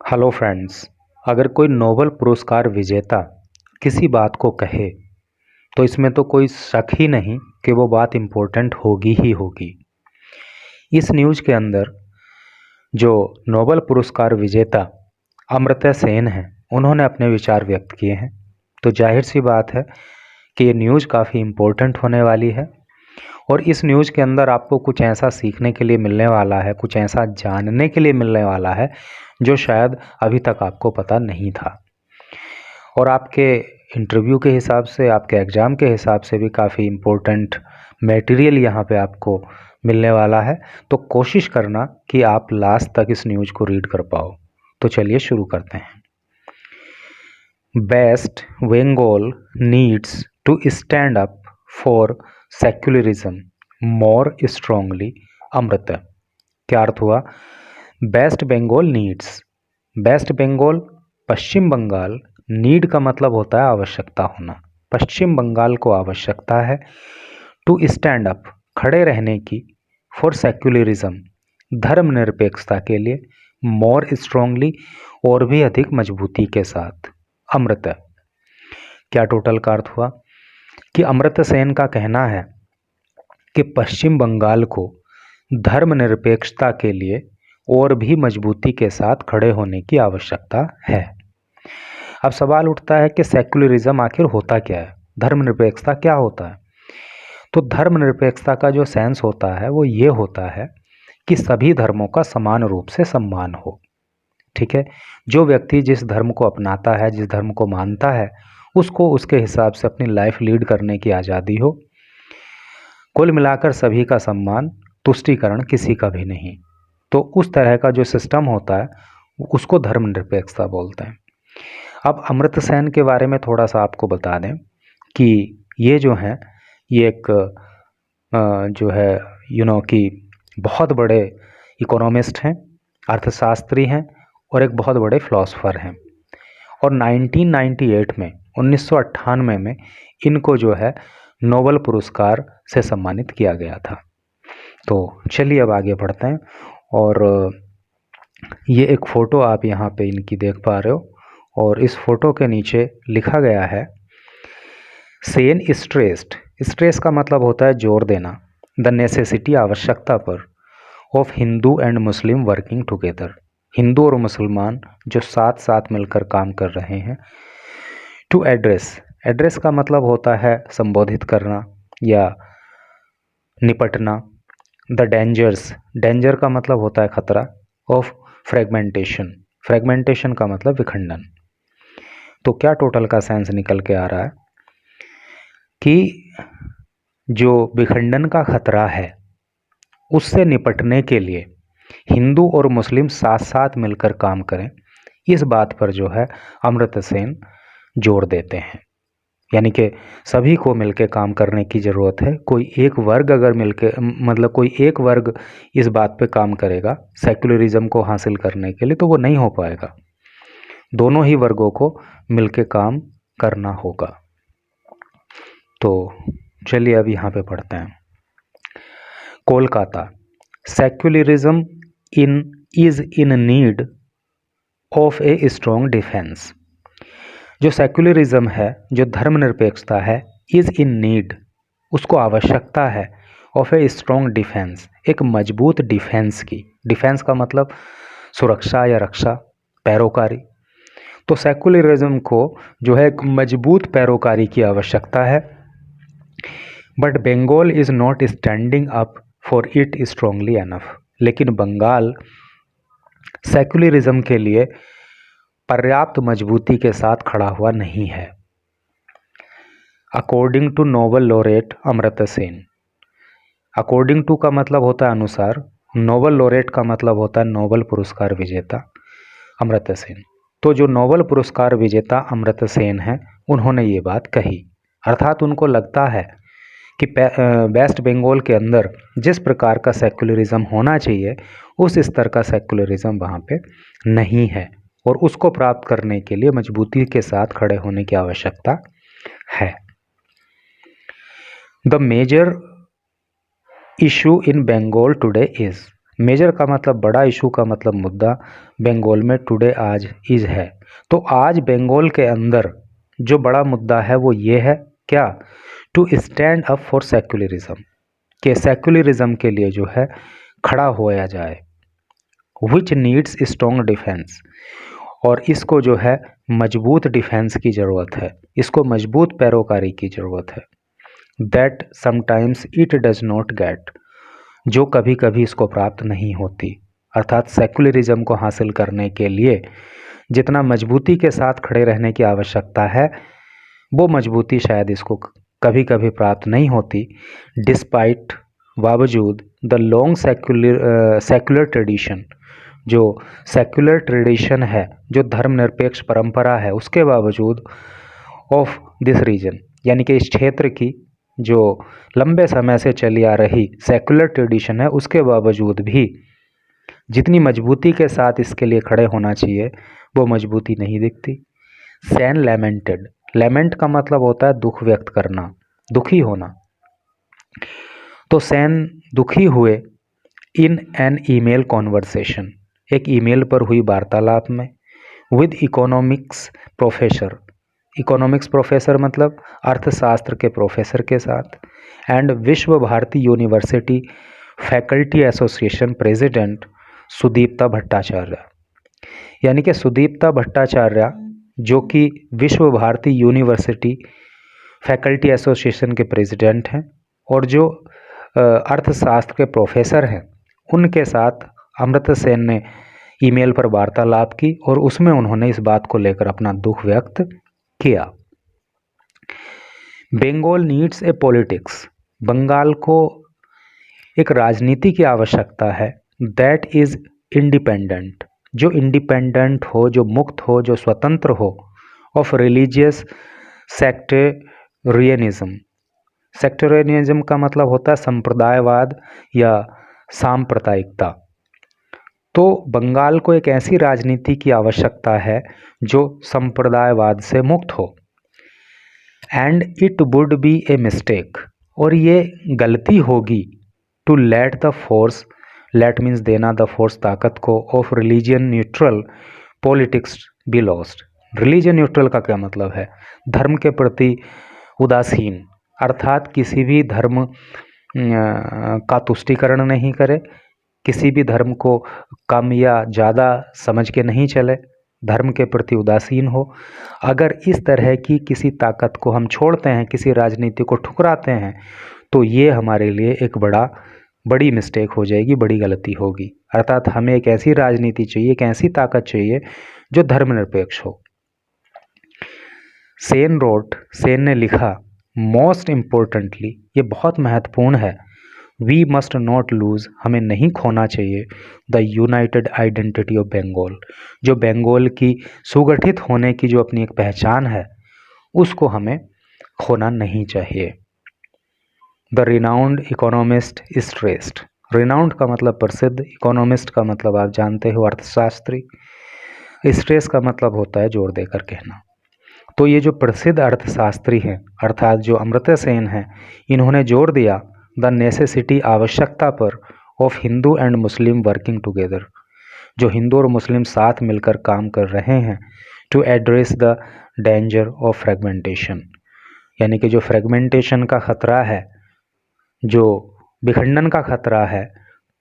Hello friends. अगर कोई Nobel पुरस्कार विजेता किसी बात को कहे तो इसमें तो कोई शक ही नहीं कि वो बात इम्पोर्टेंट होगी ही होगी। इस न्यूज़ के अंदर जो नोबेल पुरस्कार विजेता अमर्त्य सेन हैं, उन्होंने अपने विचार व्यक्त किए हैं। तो जाहिर सी बात है कि ये न्यूज़ काफ़ी इम्पोर्टेंट होने वाली है और इस न्यूज़ के अंदर आपको कुछ ऐसा सीखने के लिए मिलने वाला है, कुछ ऐसा जानने के लिए मिलने वाला है जो शायद अभी तक आपको पता नहीं था। और आपके इंटरव्यू के हिसाब से, आपके एग्ज़ाम के हिसाब से भी काफ़ी इम्पोर्टेंट मटेरियल यहाँ पे आपको मिलने वाला है। तो कोशिश करना कि आप लास्ट तक इस न्यूज़ को रीड कर पाओ। तो चलिए शुरू करते हैं। West Bengal needs to stand up for secularism more strongly. Amrita. क्या अर्थ हुआ? West Bengal needs, West Bengal पश्चिम बंगाल, नीड का मतलब होता है आवश्यकता होना। पश्चिम बंगाल को आवश्यकता है टू स्टैंड अप, खड़े रहने की, फॉर सेक्युलरिज्म, धर्मनिरपेक्षता के लिए, मोर स्ट्रांगली, और भी अधिक मजबूती के साथ। अमृता। क्या टोटल का अर्थ हुआ कि अमर्त्य सेन का कहना है कि पश्चिम बंगाल को धर्मनिरपेक्षता के लिए और भी मजबूती के साथ खड़े होने की आवश्यकता है। अब सवाल उठता है कि सेक्युलरिज्म आखिर होता क्या है, धर्मनिरपेक्षता क्या होता है? तो धर्मनिरपेक्षता का जो सेंस होता है वो ये होता है कि सभी धर्मों का समान रूप से सम्मान हो। ठीक है, जो व्यक्ति जिस धर्म को अपनाता है, जिस धर्म को मानता है, उसको उसके हिसाब से अपनी लाइफ लीड करने की आज़ादी हो। कुल मिलाकर सभी का सम्मान, तुष्टीकरण किसी का भी नहीं। तो उस तरह का जो सिस्टम होता है उसको धर्मनिरपेक्षता बोलते हैं। अब अमर्त्य सेन के बारे में थोड़ा सा आपको बता दें कि ये जो हैं, ये एक जो है कि बहुत बड़े इकोनॉमिस्ट हैं, अर्थशास्त्री हैं और एक बहुत बड़े फिलोसोफर हैं। और 1998 में 1998 में इनको जो है नोबेल पुरस्कार से सम्मानित किया गया था। तो चलिए अब आगे बढ़ते हैं। और ये एक फ़ोटो आप यहाँ पे इनकी देख पा रहे हो और इस फोटो के नीचे लिखा गया है सेन स्ट्रेस्ड। स्ट्रेस का मतलब होता है जोर देना, द नेसेसिटी, आवश्यकता पर, of Hindu and Muslim working together, Hindu और मुसलमान जो साथ साथ मिलकर काम कर रहे हैं। टू एड्रेस, एड्रेस का मतलब होता है संबोधित करना या निपटना। द डेंजर्स, डेंजर का मतलब होता है खतरा। ऑफ फ्रेगमेंटेशन, फ्रेगमेंटेशन का मतलब विखंडन। तो क्या टोटल का सेंस निकल के आ रहा है कि जो विखंडन का खतरा है उससे निपटने के लिए हिंदू और मुस्लिम साथ साथ मिलकर काम करें, इस बात पर जो है अमर्त्य सेन जोर देते हैं। यानी कि सभी को मिलकर काम करने की ज़रूरत है। कोई एक वर्ग अगर मिलके मतलब कोई एक वर्ग इस बात पे काम करेगा सेक्युलरिज्म को हासिल करने के लिए तो वो नहीं हो पाएगा। दोनों ही वर्गों को मिलके काम करना होगा। तो चलिए अब यहाँ पे पढ़ते हैं। Kolkata, secularism is in need of a strong defence. जो सेक्युलरिज्म है, जो धर्मनिरपेक्षता है, इज इन नीड, उसको आवश्यकता है, ऑफ ए स्ट्रॉन्ग डिफेंस, एक मजबूत डिफेंस की। डिफेंस का मतलब सुरक्षा या रक्षा, पैरोकारी। तो सेक्युलरिज्म को जो है एक मजबूत पैरोकारी की आवश्यकता है। But Bengal is not standing up for it strongly enough, लेकिन बंगाल सेक्युलरिज्म के लिए पर्याप्त मजबूती के साथ खड़ा हुआ नहीं है। According to Nobel laureate Amartya Sen, according to का मतलब होता है अनुसार, नोबेल लॉरेट का मतलब होता है नोबेल पुरस्कार विजेता अमर्त्य सेन। तो जो नोबेल पुरस्कार विजेता अमर्त्य सेन हैं, उन्होंने ये बात कही। अर्थात उनको लगता है कि वेस्ट बंगाल के अंदर जिस प्रकार का सेक्युलरिज्म होना चाहिए उस स्तर का सेक्युलरिज्म वहाँ पे नहीं है और उसको प्राप्त करने के लिए मजबूती के साथ खड़े होने की आवश्यकता है। The major issue in Bengal today is, major का मतलब बड़ा, इशू का मतलब मुद्दा, बंगाल में टुडे आज इज है। तो आज बंगाल के अंदर जो बड़ा मुद्दा है वो ये है क्या, to stand up for secularism, के सेक्युलरिज्म के लिए जो है खड़ा होया जाए, विच नीड्स स्ट्रॉन्ग डिफेंस, और इसको जो है मजबूत डिफेंस की ज़रूरत है, इसको मजबूत पैरोकारी की ज़रूरत है। That sometimes it does not gate, जो कभी कभी इसको प्राप्त नहीं होती। अर्थात सेक्युलरिज्म को हासिल करने के लिए जितना मजबूती के साथ खड़े रहने की आवश्यकता है वो मजबूती शायद इसको कभी कभी प्राप्त नहीं होती। डिस्पाइट, बावजूद, द लॉन्ग सेक्युलर ट्रेडिशन, जो सेक्युलर ट्रेडिशन है, जो धर्मनिरपेक्ष परंपरा है, उसके बावजूद, ऑफ दिस रीजन, यानी कि इस क्षेत्र की जो लंबे समय से चली आ रही सेक्युलर ट्रेडिशन है, उसके बावजूद भी जितनी मजबूती के साथ इसके लिए खड़े होना चाहिए वो मजबूती नहीं दिखती। सैन लैमेंटेड, लैमेंट का मतलब होता है दुख व्यक्त करना, दुखी होना। तो सैन दुखी हुए इन एन ईमेल कॉन्वर्सेशन, एक ईमेल पर हुई वार्तालाप में, with economics professor, economics professor मतलब अर्थशास्त्र के प्रोफेसर के साथ, and Vishwa Bharati university faculty association president Sudipta Bhattacharya, यानी कि सुदीप्ता भट्टाचार्य जो कि Vishwa Bharati university faculty association के प्रेसिडेंट हैं और जो अर्थशास्त्र के प्रोफेसर हैं, उनके साथ अमर्त्य सेन ने ईमेल पर वार्तालाप की और उसमें उन्होंने इस बात को लेकर अपना दुख व्यक्त किया। Bengal needs a politics, Bengal को एक राजनीति की आवश्यकता है, दैट इज इंडिपेंडेंट, जो इंडिपेंडेंट हो, जो मुक्त हो, जो स्वतंत्र हो, ऑफ रिलीजियस सेक्टेरियनिज्म, सेक्टेरियनिज्म का मतलब होता है संप्रदायवाद या सांप्रदायिकता। तो बंगाल को एक ऐसी राजनीति की आवश्यकता है जो संप्रदायवाद से मुक्त हो। And it would be a mistake, और ये गलती होगी, to let the force, let means देना, द फोर्स ताकत को, of religion neutral politics be lost. Religion neutral का क्या मतलब है, धर्म के प्रति उदासीन, अर्थात किसी भी धर्म का तुष्टीकरण नहीं करे, किसी भी धर्म को कम या ज़्यादा समझ के नहीं चले, धर्म के प्रति उदासीन हो। अगर इस तरह की किसी ताकत को हम छोड़ते हैं, किसी राजनीति को ठुकराते हैं, तो ये हमारे लिए एक बड़ी मिस्टेक हो जाएगी, बड़ी गलती होगी। अर्थात हमें एक ऐसी राजनीति चाहिए, एक ऐसी ताकत चाहिए जो धर्मनिरपेक्ष हो। सेन रोट, सेन ने लिखा, मोस्ट इम्पोर्टेंटली, ये बहुत महत्वपूर्ण है, वी मस्ट नॉट लूज़, हमें नहीं खोना चाहिए, the united identity of Bengal, जो बंगाल की सुगठित होने की जो अपनी एक पहचान है उसको हमें खोना नहीं चाहिए। The renowned economist stressed, renowned का मतलब प्रसिद्ध, इकोनॉमिस्ट का मतलब आप जानते हो अर्थशास्त्री, स्ट्रेस का मतलब होता है जोर देकर कहना। तो ये जो प्रसिद्ध अर्थशास्त्री हैं अर्थात जो अमर्त्य सेन हैं, इन्होंने जोर दिया द नेसेसिटी, आवश्यकता पर, of Hindu and Muslim working together, जो हिंदू और मुस्लिम साथ मिलकर काम कर रहे हैं, to address the danger of fragmentation, यानी कि जो फ्रेगमेंटेशन का खतरा है, जो विखंडन का खतरा है,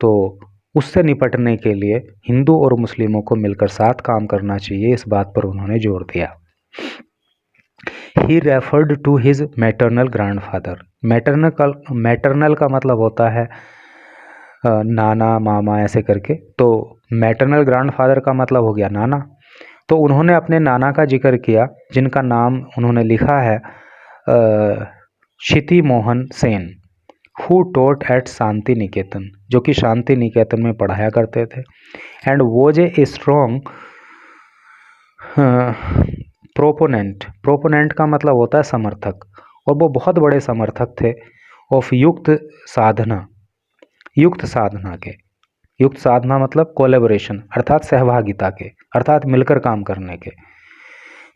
तो उससे निपटने के लिए हिंदू और मुस्लिमों को मिलकर साथ काम करना चाहिए, इस बात पर उन्होंने जोर दिया। He referred to his maternal grandfather, maternal का मतलब होता है नाना मामा ऐसे करके, तो मैटरनल ग्रैंडफादर का मतलब हो गया नाना। तो उन्होंने अपने नाना का जिक्र किया जिनका नाम उन्होंने लिखा है Kshiti Mohan Sen, who taught at Shantiniketan, जो कि शांति निकेतन में पढ़ाया करते थे, and was a strong proponent, proponent का मतलब होता है समर्थक, और वो बहुत बड़े समर्थक थे ऑफ युक्त साधना, युक्त साधना के, युक्त साधना मतलब कोलैबोरेशन अर्थात सहभागिता के, अर्थात मिलकर काम करने के,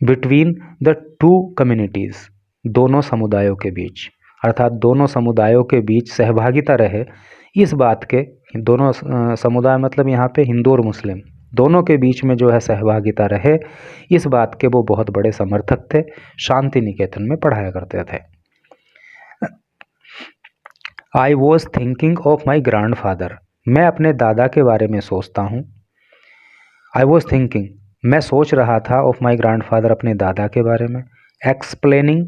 बिटवीन द टू कम्युनिटीज़, दोनों समुदायों के बीच, अर्थात दोनों समुदायों के बीच सहभागिता रहे, इस बात के दोनों समुदाय मतलब यहाँ पे हिंदू और मुस्लिम दोनों के बीच में जो है सहभागिता रहे, इस बात के वो बहुत बड़े समर्थक थे। शांति निकेतन में पढ़ाया करते थे। I was thinking of my grand father, मैं अपने दादा के बारे में सोचता हूँ। आई वॉज थिंकिंग, मैं सोच रहा था, ऑफ माई ग्रैंड फादर, अपने दादा के बारे में। एक्सप्लेनिंग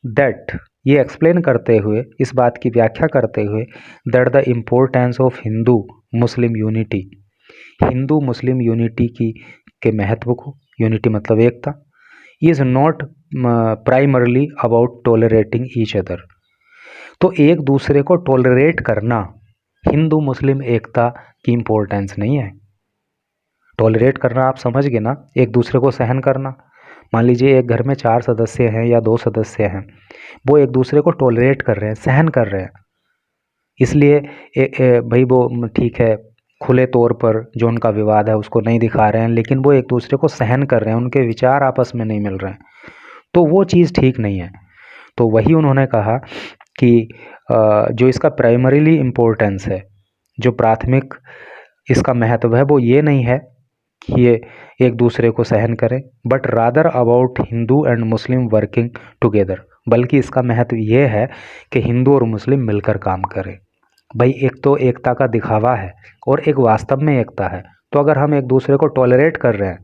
दैट, ये एक्सप्लेन करते हुए, इस बात की व्याख्या करते हुए, that the importance of Hindu Muslim unity, Hindu Muslim unity की के महत्व को, यूनिटी मतलब एकता, is not primarily about tolerating each other, तो एक दूसरे को टॉलरेट करना हिंदू मुस्लिम एकता की इम्पोर्टेंस नहीं है। टॉलरेट करना आप समझ गए ना, एक दूसरे को सहन करना। मान लीजिए एक घर में 4 सदस्य हैं या 2 सदस्य हैं, वो एक दूसरे को टॉलरेट कर रहे हैं, सहन कर रहे हैं, इसलिए भाई वो ठीक है, खुले तौर पर जो उनका विवाद है उसको नहीं दिखा रहे हैं, लेकिन वो एक दूसरे को सहन कर रहे हैं, उनके विचार आपस में नहीं मिल रहे हैं, तो वो चीज़ ठीक नहीं है। तो वही उन्होंने कहा कि जो इसका प्राइमरीली इम्पोर्टेंस है, जो प्राथमिक इसका महत्व है, वो ये नहीं है कि ये एक दूसरे को सहन करें, but rather about Hindu and Muslim working together, बल्कि इसका महत्व ये है कि हिंदू और मुस्लिम मिलकर काम करें। भाई एक तो एकता का दिखावा है और एक वास्तव में एकता है, तो अगर हम एक दूसरे को टॉलरेट कर रहे हैं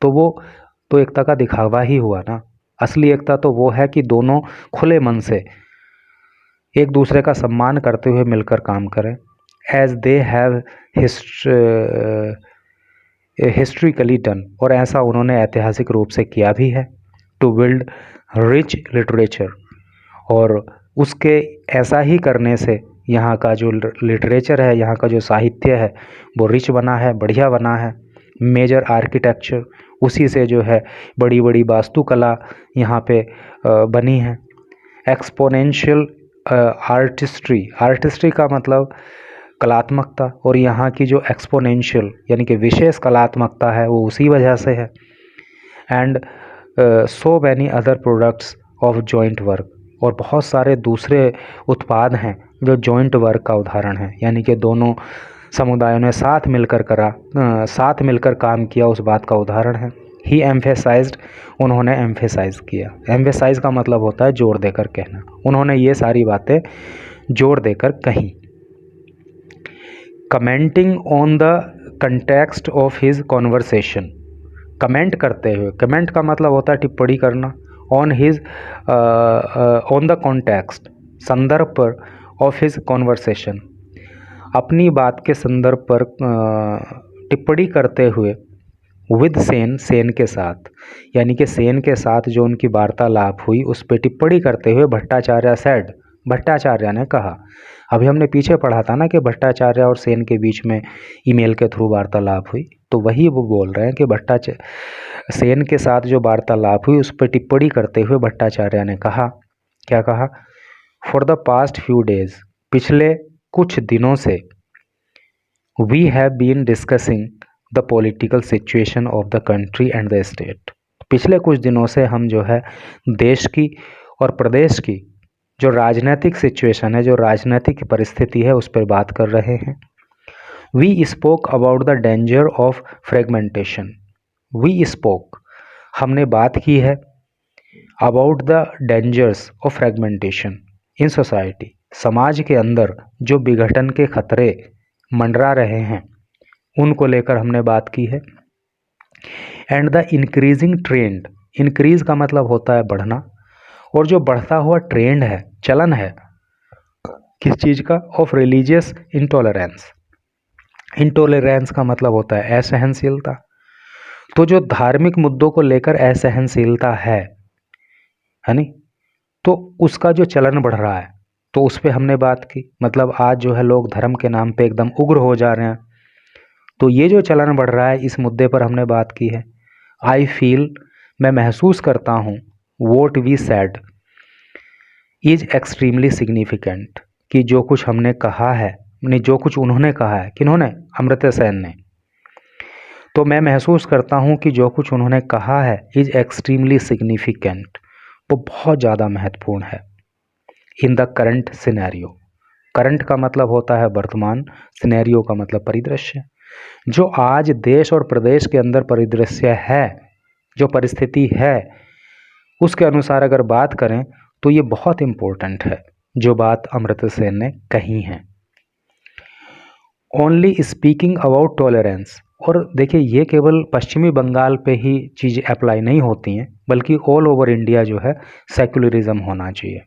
तो वो तो एकता का दिखावा ही हुआ ना। असली एकता तो वो है कि दोनों खुले मन से एक दूसरे का सम्मान करते हुए मिलकर काम करें, एज दे हैव हिस्ट्रिकली डन, और ऐसा उन्होंने ऐतिहासिक रूप से किया भी है। टू बिल्ड रिच लिटरेचर, और उसके ऐसा ही करने से यहाँ का जो लिटरेचर है, यहाँ का जो साहित्य है वो रिच बना है, बढ़िया बना है। मेजर आर्किटेक्चर, उसी से जो है बड़ी बड़ी वास्तुकला यहाँ पे बनी है। एक्सपोनेंशियल आर्टिस्ट्री, आर्टिस्ट्री का मतलब कलात्मकता, और यहाँ की जो एक्सपोनेंशियल यानी कि विशेष कलात्मकता है वो उसी वजह से है। And so many other products of joint work, और बहुत सारे दूसरे उत्पाद हैं जो जॉइंट वर्क का उदाहरण है, यानी कि दोनों समुदायों ने साथ मिलकर काम किया, उस बात का उदाहरण है। ही एम्फेसाइज्ड, उन्होंने एम्फेसाइज किया। एम्फेसाइज का मतलब होता है जोर देकर कहना, उन्होंने ये सारी बातें जोर देकर कही। Commenting on the context of his conversation, comment करते हुए, कमेंट का मतलब होता है टिप्पणी करना, ऑन द कॉन्टेक्स्ट, संदर्भ पर, ऑफ हिज कॉन्वर्सेशन, अपनी बात के संदर्भ पर टिप्पणी करते हुए, विद सेन, सेन के साथ, यानी कि सेन के साथ जो उनकी वार्तालाप हुई उस पर टिप्पणी करते हुए भट्टाचार्य सेड, भट्टाचार्य ने कहा। अभी हमने पीछे पढ़ा था ना कि भट्टाचार्य और सेन के बीच में ईमेल के थ्रू वार्तालाप हुई, तो वही वो बोल रहे हैं कि सेन के साथ जो वार्तालाप हुई उस पर टिप्पणी करते हुए भट्टाचार्य ने कहा, क्या कहा? For the past few days, पिछले कुछ दिनों से, we have been discussing the political situation of the country and the state, पिछले कुछ दिनों से हम जो है देश की और प्रदेश की जो राजनीतिक सिचुएशन है, जो राजनीतिक परिस्थिति है, उस पर बात कर रहे हैं। We spoke about the danger of fragmentation, we spoke, हमने बात की है, about the dangers of fragmentation in society, समाज के अंदर जो विघटन के खतरे मंडरा रहे हैं उनको लेकर हमने बात की है। And the increasing trend, increase का मतलब होता है बढ़ना, और जो बढ़ता हुआ ट्रेंड है, चलन है, किस चीज़ का? ऑफ रिलीजियस इंटॉलरेंस, इंटॉलरेंस का मतलब होता है असहनशीलता, तो जो धार्मिक मुद्दों को लेकर असहनशीलता है नहीं, तो उसका जो चलन बढ़ रहा है, तो उस पर हमने बात की। मतलब आज जो है लोग धर्म के नाम पे एकदम उग्र हो जा रहे हैं, तो ये जो चलन बढ़ रहा है, इस मुद्दे पर हमने बात की है। आई फील, मैं महसूस करता हूँ, what we said is extremely significant, कि जो कुछ हमने कहा है, नहीं जो कुछ उन्होंने कहा है, किन्होंने? अमर्त्य सेन ने। तो मैं महसूस करता हूँ कि जो कुछ उन्होंने कहा है इज एक्सट्रीमली सिग्निफिकेंट, वो बहुत ज़्यादा महत्वपूर्ण है। In the current scenario, current का मतलब होता है वर्तमान, सिनेरियो का मतलब परिदृश्य। जो आज देश और प्रदेश के अंदर परिदृश्य है, जो परिस्थिति है, उसके अनुसार अगर बात करें तो ये बहुत इम्पोर्टेंट है जो बात अमर्त्य सेन ने कही है। ओनली स्पीकिंग अबाउट टॉलरेंस, और देखिए ये केवल पश्चिमी बंगाल पे ही चीज़ें अप्लाई नहीं होती हैं, बल्कि ऑल ओवर इंडिया जो है सेक्युलरिज्म होना चाहिए।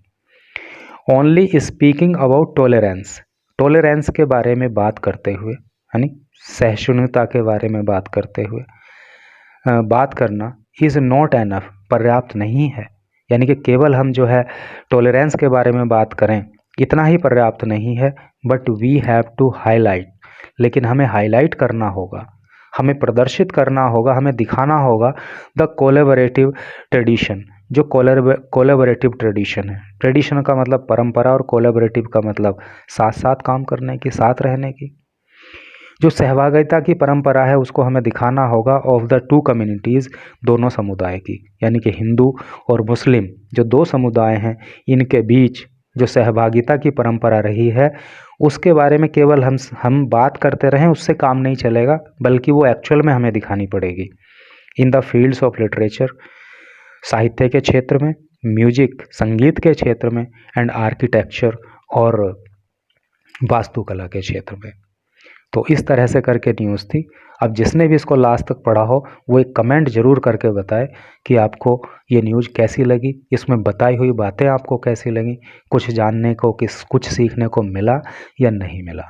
Only speaking about tolerance, tolerance के बारे में बात करते हुए, यानी सहिष्णुता के बारे में बात करते हुए बात करना इज़ नॉट एनफ, पर्याप्त नहीं है। यानी कि केवल हम जो है टॉलरेंस के बारे में बात करें इतना ही पर्याप्त नहीं है, but we have to highlight, लेकिन हमें हाईलाइट करना होगा, हमें प्रदर्शित करना होगा, हमें दिखाना होगा द कोलैबोरेटिव ट्रेडिशन, जो कोलैबोरेटिव ट्रेडिशन है। ट्रेडिशन का मतलब परंपरा और कोलैबोरेटिव का मतलब साथ साथ काम करने की, साथ रहने की। जो सहभागिता की परंपरा है उसको हमें दिखाना होगा ऑफ द टू कम्युनिटीज़, दोनों समुदाय की, यानी कि हिंदू और मुस्लिम जो दो समुदाय हैं इनके बीच जो सहभागिता की परंपरा रही है उसके बारे में केवल हम बात करते रहें उससे काम नहीं चलेगा, बल्कि वो एक्चुअल में हमें दिखानी पड़ेगी। In the fields of literature, साहित्य के क्षेत्र में, म्यूजिक संगीत के क्षेत्र में, एंड आर्किटेक्चर और वास्तुकला के क्षेत्र में। तो इस तरह से करके न्यूज़ थी। अब जिसने भी इसको लास्ट तक पढ़ा हो वो एक कमेंट ज़रूर करके बताए कि आपको ये न्यूज़ कैसी लगी, इसमें बताई हुई बातें आपको कैसी लगी, कुछ जानने को, कुछ सीखने को मिला या नहीं मिला।